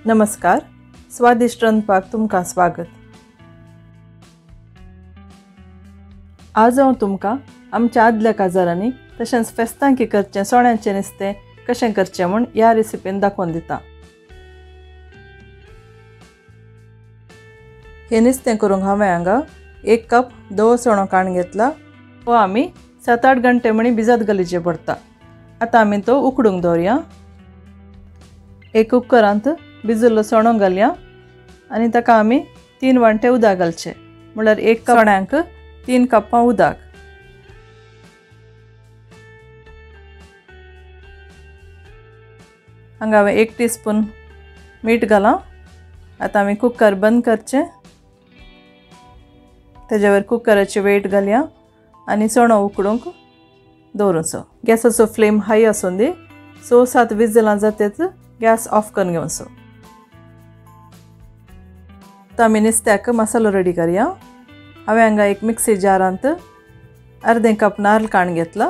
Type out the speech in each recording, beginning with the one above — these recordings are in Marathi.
नमस्कार, स्वादिष्ट रांदपाक तुमकां स्वागत। आज हांव तुमकां आमच्या आदल्या काजारांनी तशेंच फेस्तांकी करचें सोण्याचें नुस्तें कशें करचें म्हूण ह्या रेसिपीन दाखोवन दिता। हे नुस्तें करूंक हांवें हांगा 1 कप धवो सोणो काडून घेतला। तो आमी 7-8 घंटे म्हणी भिजत घालचें पडटा। आतां आमी तो उकडूंक दवरया। एक कुकरांत भिजिल्लो सोणो घालया आनी ताका आमी 3 वांटे उदक घालचें, म्हळ्यार 1 कप सोण्यांक 3 कपां उदक। हांगा हांवें 1 टीस्पून मीठ घालां। आतां आमी कुकर बंद करचें, तेजे वयर कुकराची वेट घालया आनी सोणो उकडूंक दवरूचो। गॅसाचो फ्लेम हाय आसूं दी। 6-7 विजलां जातेच गॅस ऑफ करून घेवचो। आतां आमी नुस्त्याक मसालो रेडी करया। हांवें हांगा एक मिक्सी जारांत अर्दें कप नाल्ल काडून घेतला।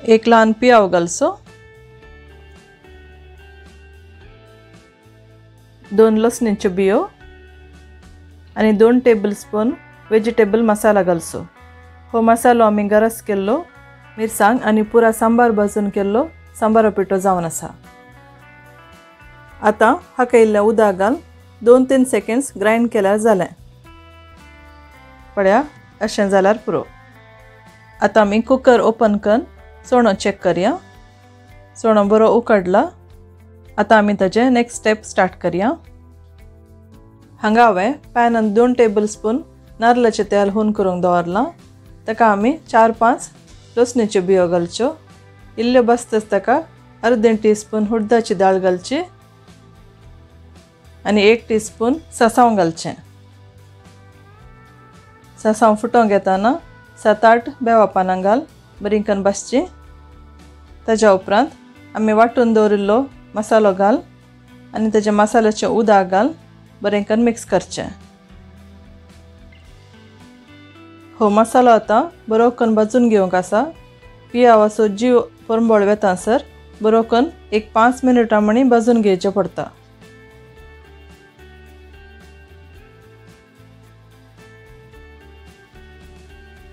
1 ल्हान पियाव घालचो, 2 लसणीच्यो बियो आनी 2 टेबलस्पून वेजिटेबल मसाला घालचो। हो मसालो आमी गरज केल्लो मिरसांग आनी पुरा सांबार भाजून केल्लो सांबारा पिठो जावन आसा। आतां हाका इल्लें उदक घाल 2-3 सेकंड्स ग्राइंड केल्यार जालें। पळया, अशें जाल्यार पुरो। आतां आमी कुकर ओपन करून सोणो चेक करया। सोणो बरो उकडला। आतां आमी ताजें नेक्स्ट स्टेप स्टार्ट करया। हांगा हांवें पॅनांत 2 टेबलस्पून नारळाचें तेल हून करूंक दवरलां। ताका आमी 4-5 लसणीच्यो बियो घालच्यो। इल्ल्यो बसतच ताका अर्दें टीस्पून उडदाची दाळ घालची आनी 1 टीस्पून सासांव घालचें। सासांव फुटोंक घेताना 7-8 बेवा पानां घाल, बरी करून भाजची। ताच्या उपरांत आमी वांटून दवरिल्लो मसालो घाल आनी ताच्या मसाल्याचें उदक घाल, बरें करून मिक्स करचें। हो मसालो आतां बरो करून भाजून घेवंक आसा। पियावाचो जीव परंबळ वेतासर बरो करून 5 मिनिटां म्हणी भाजून घेवचें पडटा।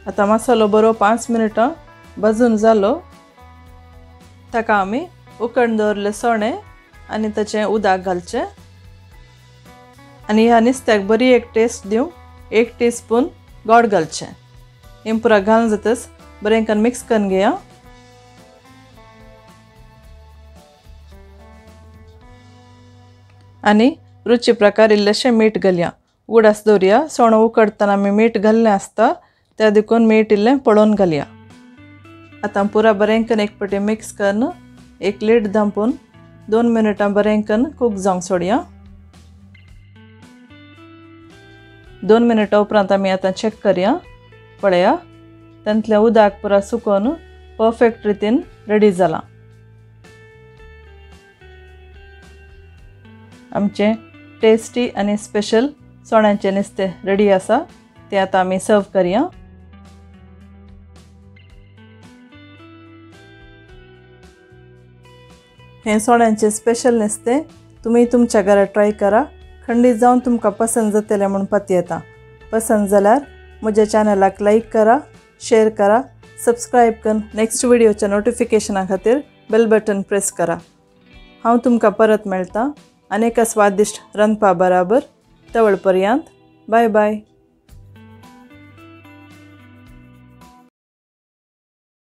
आतां मसालो बरो 5 मिनिटां भाजून जालो। ताका आमी उकडून दवरले सोणे आनी ताचें उदक घालचें आनी ह्या नुस्त्याक बरी एक टेस्ट दिवंक 1 टीस्पून गोड घालचें। हें पुरा घालून जातच बरें करून मिक्स करून घेया। आनी रुची प्रकार इल्लेशें मीठ घालया। उगडास दवरया। सोणो उकडटना आमी मीठ घाल्लें आसता, त्या देखून मीठ इल्लें पळोवन घालया। आतां पुरा बरें करून एक पावटी मिक्स करून एक लीड धांपून 2 मिनिटां बरें करून कूक जावंक सोडया। 2 मिनिटां उपरांत आमी आतां चेक करया। पळया, तांतलें उदक पुरा सुकोवन परफेक्ट रितीन रेडी जालां। आमचें टेस्टी आनी स्पेशल सोण्याचें नुस्तें रेडी आसा। तें आतां आमी सर्व करया। हें सोण्याचें स्पेशल नुस्तें तुमी तुमच्या घरा ट्राय करा। खंडीत जावन तुमकां पसंद जातलें म्हूण पतयेता। पसंद जाल्यार म्हज्या चॅनलाक लायक करा, शेअर करा, सबस्क्रायब करून नेक्स्ट व्हिडिओच्या नोटिफिकेशना खातीर बेल बटन प्रेस करा। हांव तुमकां परत मेळटा आनी एका स्वादिश्ट रांदपा बराबर। तवळ पर्यंत बाय बाय।